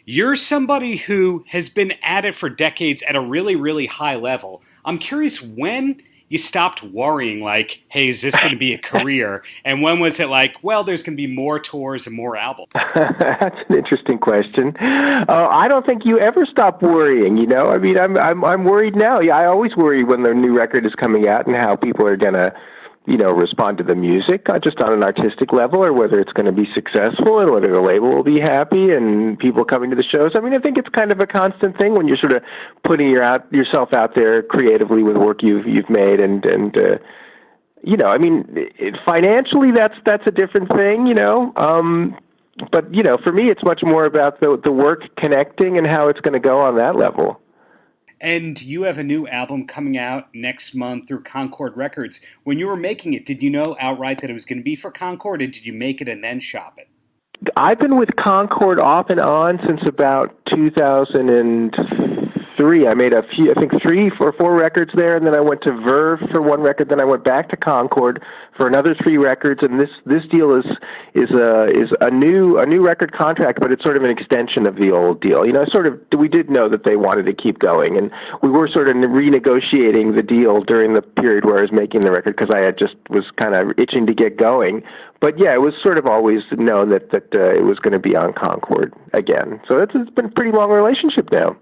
You're somebody who has been at it for decades at a really, really high level. I'm curious when you stopped worrying, like, hey, is this going to be a career? And when was it like, well, there's going to be more tours and more albums? That's an interesting question. I don't think you ever stop worrying. I mean, I'm worried now. Yeah, I always worry when the new record is coming out and how people are gonna, respond to the music, not just on an artistic level, or whether it's going to be successful, and whether the label will be happy, and people coming to the shows. I mean, I think it's kind of a constant thing when you're sort of putting yourself out there creatively with work you've made, I mean, financially, that's a different thing, but, for me, it's much more about the work connecting and how it's going to go on that level. And you have a new album coming out next month through Concord Records. When you were making it, did you know outright that it was going to be for Concord, or did you make it and then shop it? I've been with Concord off and on since about 2003. I made I think 3 or 4 records there, and then I went to Verve for 1 record. Then I went back to Concord for another 3 records. And this deal is a new record contract, but it's sort of an extension of the old deal. We did know that they wanted to keep going, and we were sort of renegotiating the deal during the period where I was making the record because I was kind of itching to get going. But yeah, it was sort of always known that it was going to be on Concord again. So it's been a pretty long relationship now.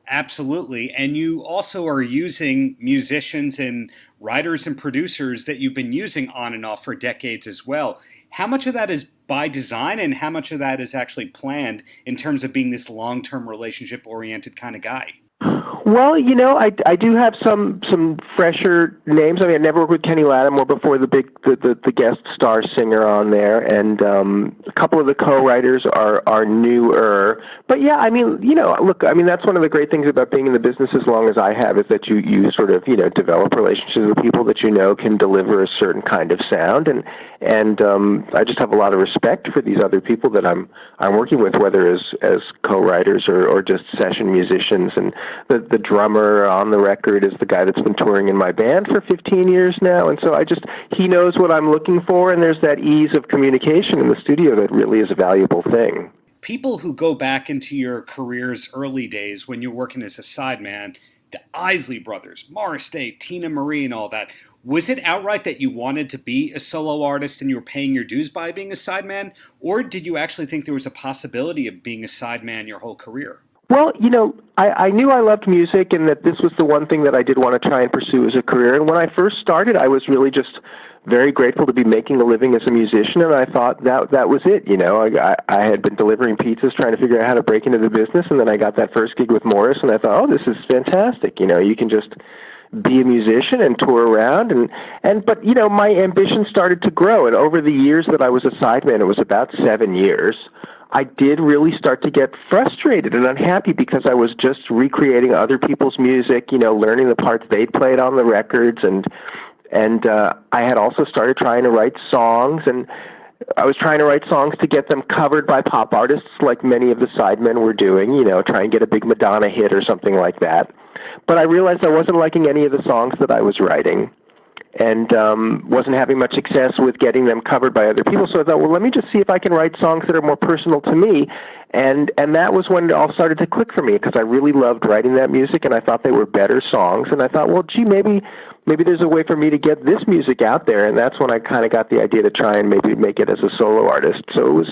Absolutely. And you also are using musicians and writers and producers that you've been using on and off for decades as well. How much of that is by design and how much of that is actually planned in terms of being this long-term relationship-oriented kind of guy? Well, I do have some fresher names. I mean, I never worked with Kenny Lattimore before, the guest star singer on there, and a couple of the co-writers are newer. But yeah, I mean, look, I mean, that's one of the great things about being in the business as long as I have, is that you sort of, develop relationships with people that can deliver a certain kind of sound, and I just have a lot of respect for these other people that I'm working with, whether as co-writers or just session musicians. And the drummer on the record is the guy that's been touring in my band for 15 years now, and so he knows what I'm looking for, and there's that ease of communication in the studio that really is a valuable thing. People who go back into your career's early days when you're working as a sideman, the Isley Brothers, Morris Day, Tina Marie, and all that, was it outright that you wanted to be a solo artist and you were paying your dues by being a sideman, or did you actually think there was a possibility of being a sideman your whole career? Well, I knew I loved music and that this was the one thing that I did want to try and pursue as a career. And when I first started, I was really just very grateful to be making a living as a musician, and I thought that was it. I had been delivering pizzas, trying to figure out how to break into the business, and then I got that first gig with Morris, and I thought, oh, this is fantastic. You can just be a musician and tour around, but my ambition started to grow, and over the years that I was a sideman, it was about 7 years, I did really start to get frustrated and unhappy because I was just recreating other people's music, learning the parts they'd played on the records, and I had also started trying to write songs, and I was trying to write songs to get them covered by pop artists like many of the sidemen were doing, try and get a big Madonna hit or something like that. But I realized I wasn't liking any of the songs that I was writing, and wasn't having much success with getting them covered by other people. So I thought, well, let me just see if I can write songs that are more personal to me. And that was when it all started to click for me, because I really loved writing that music, and I thought they were better songs. And I thought, well, gee, maybe there's a way for me to get this music out there. And that's when I kind of got the idea to try and maybe make it as a solo artist. So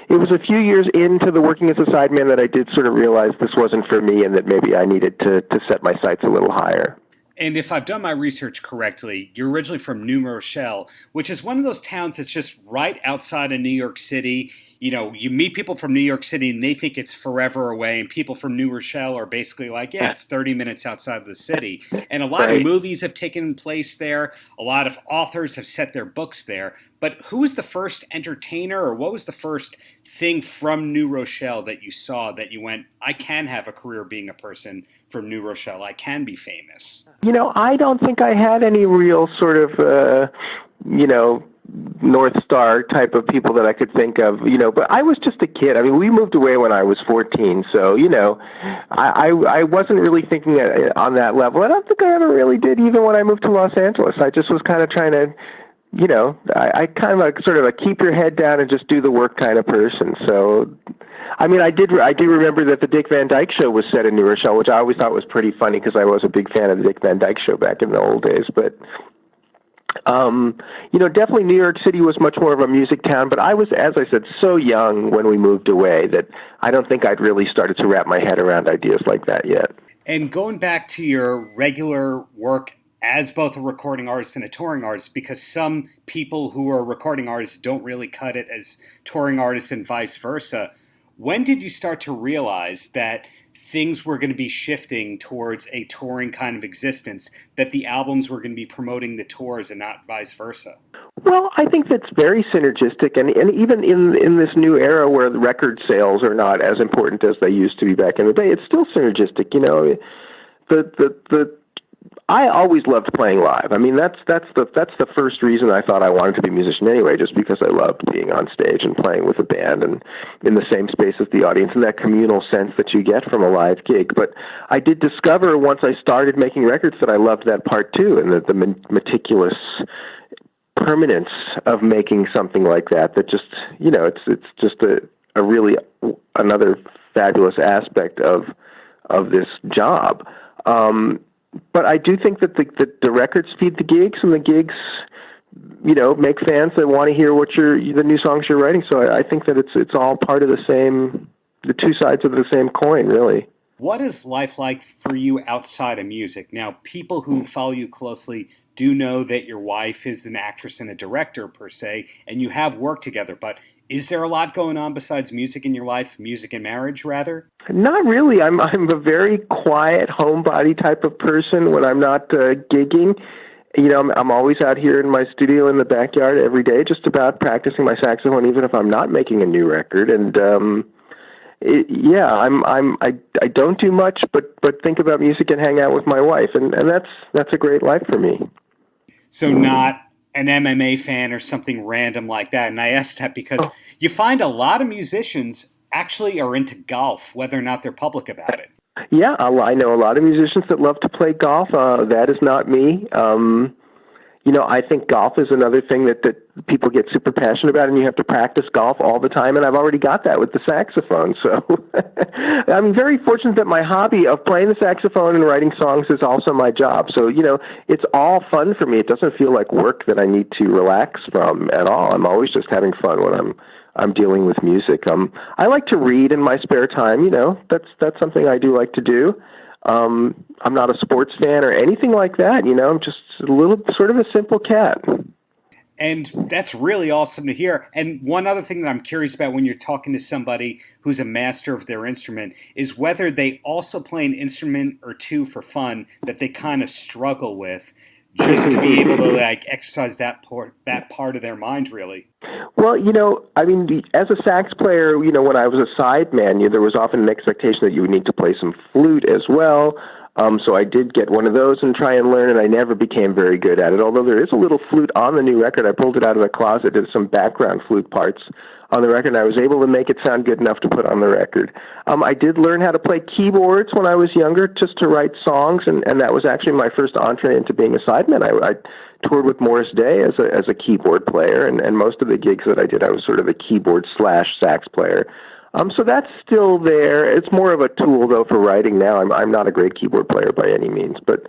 it was a few years into the working as a sideman that I did sort of realize this wasn't for me, and that maybe I needed to set my sights a little higher. And if I've done my research correctly, you're originally from New Rochelle, which is one of those towns that's just right outside of New York City. You meet people from New York City and they think it's forever away, and people from New Rochelle are basically like, yeah, it's 30 minutes outside of the city. And a lot of movies have taken place there. A lot of authors have set their books there. But who was the first entertainer, or what was the first thing from New Rochelle that you saw that you went, I can have a career being a person from New Rochelle. I can be famous? I don't think I had any real sort of, North Star type of people that I could think of, but I was just a kid. I mean, we moved away when I was 14, so, I wasn't really thinking on that level. I don't think I ever really did, even when I moved to Los Angeles. I just was kind of trying to, I kind of like sort of a keep your head down and just do the work kind of person. So I mean, I do remember that the Dick Van Dyke Show was set in New Rochelle, which I always thought was pretty funny because I was a big fan of the Dick Van Dyke Show back in the old days. But definitely New York City was much more of a music town, but I was, as I said, so young when we moved away that I don't think I'd really started to wrap my head around ideas like that yet. And going back to your regular work as both a recording artist and a touring artist, because some people who are recording artists don't really cut it as touring artists and vice versa, when did you start to realize that things were going to be shifting towards a touring kind of existence, that the albums were going to be promoting the tours and not vice versa? Well, I think that's very synergistic, and even in this new era where the record sales are not as important as they used to be back in the day, it's still synergistic. I always loved playing live. I mean, that's the first reason I thought I wanted to be a musician anyway, just because I loved being on stage and playing with a band and in the same space as the audience and that communal sense that you get from a live gig. But I did discover once I started making records that I loved that part too, and that the meticulous permanence of making something like that just, it's just a really another fabulous aspect of this job. But I do think that the records feed the gigs, and the gigs, make fans that want to hear the new songs you're writing. So I think that it's all part of the two sides of the same coin, really. What is life like for you outside of music? Now, people who follow you closely do know that your wife is an actress and a director per se, and you have worked together, but is there a lot going on besides music in your life, music and marriage, rather? Not really. I'm a very quiet, homebody type of person when I'm not gigging. I'm always out here in my studio in the backyard every day, just about practicing my saxophone, even if I'm not making a new record. And I don't do much, but think about music and hang out with my wife, and that's a great life for me. So not an MMA fan or something random like that. And I asked that because you find a lot of musicians actually are into golf, whether or not they're public about it. Yeah, I know a lot of musicians that love to play golf. That is not me. I think golf is another thing that people get super passionate about, and you have to practice golf all the time, and I've already got that with the saxophone. So I'm very fortunate that my hobby of playing the saxophone and writing songs is also my job. So, it's all fun for me. It doesn't feel like work that I need to relax from at all. I'm always just having fun when I'm dealing with music. I like to read in my spare time. That's something I do like to do. I'm not a sports fan or anything like that. I'm just a little sort of a simple cat. And that's really awesome to hear. And one other thing that I'm curious about when you're talking to somebody who's a master of their instrument is whether they also play an instrument or two for fun that they kind of struggle with, just to be able to exercise that part of their mind, really. Well, as a sax player, when I was a sideman, there was often an expectation that you would need to play some flute as well. So I did get one of those and try and learn, and I never became very good at it. Although there is a little flute on the new record. I pulled it out of the closet, did some background flute parts on the record, and I was able to make it sound good enough to put on the record. I did learn how to play keyboards when I was younger, just to write songs, and that was actually my first entree into being a sideman. I toured with Morris Day as a keyboard player, and most of the gigs that I did, I was sort of a keyboard/sax player. So that's still there. It's more of a tool, though, for writing now. I'm not a great keyboard player by any means, but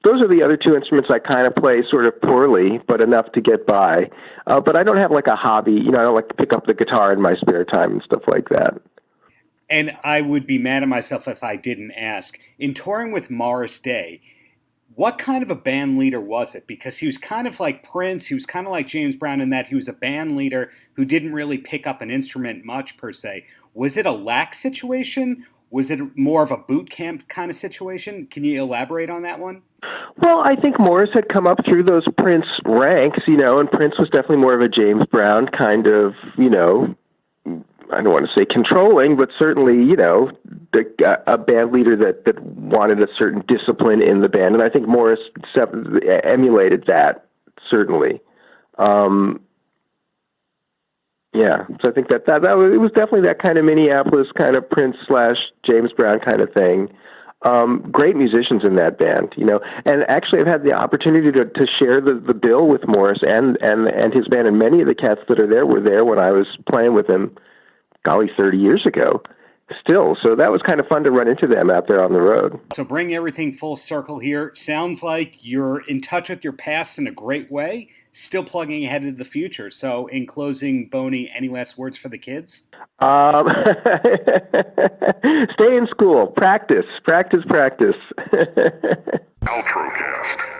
those are the other two instruments I kind of play sort of poorly, but enough to get by. But I don't have like a hobby. I don't like to pick up the guitar in my spare time and stuff like that. And I would be mad at myself if I didn't ask. In touring with Morris Day, what kind of a band leader was it? Because he was kind of like Prince. He was kind of like James Brown in that he was a band leader who didn't really pick up an instrument much per se. Was it a lax situation? Was it more of a boot camp kind of situation? Can you elaborate on that one? Well, I think Morris had come up through those Prince ranks, and Prince was definitely more of a James Brown kind of, I don't want to say controlling, but certainly, a band leader that wanted a certain discipline in the band. And I think Morris emulated that, certainly. So I think that it was definitely that kind of Minneapolis kind of Prince/James Brown kind of thing. Great musicians in that band, and actually I've had the opportunity to share the bill with Morris and his band, and many of the cats that are there were there when I was playing with him golly, 30 years ago still. So that was kind of fun to run into them out there on the road. So bring everything full circle here. Sounds like you're in touch with your past in a great way, still plugging ahead into the future. So in closing, Boney, any last words for the kids? Stay in school. Practice. Paltrocast.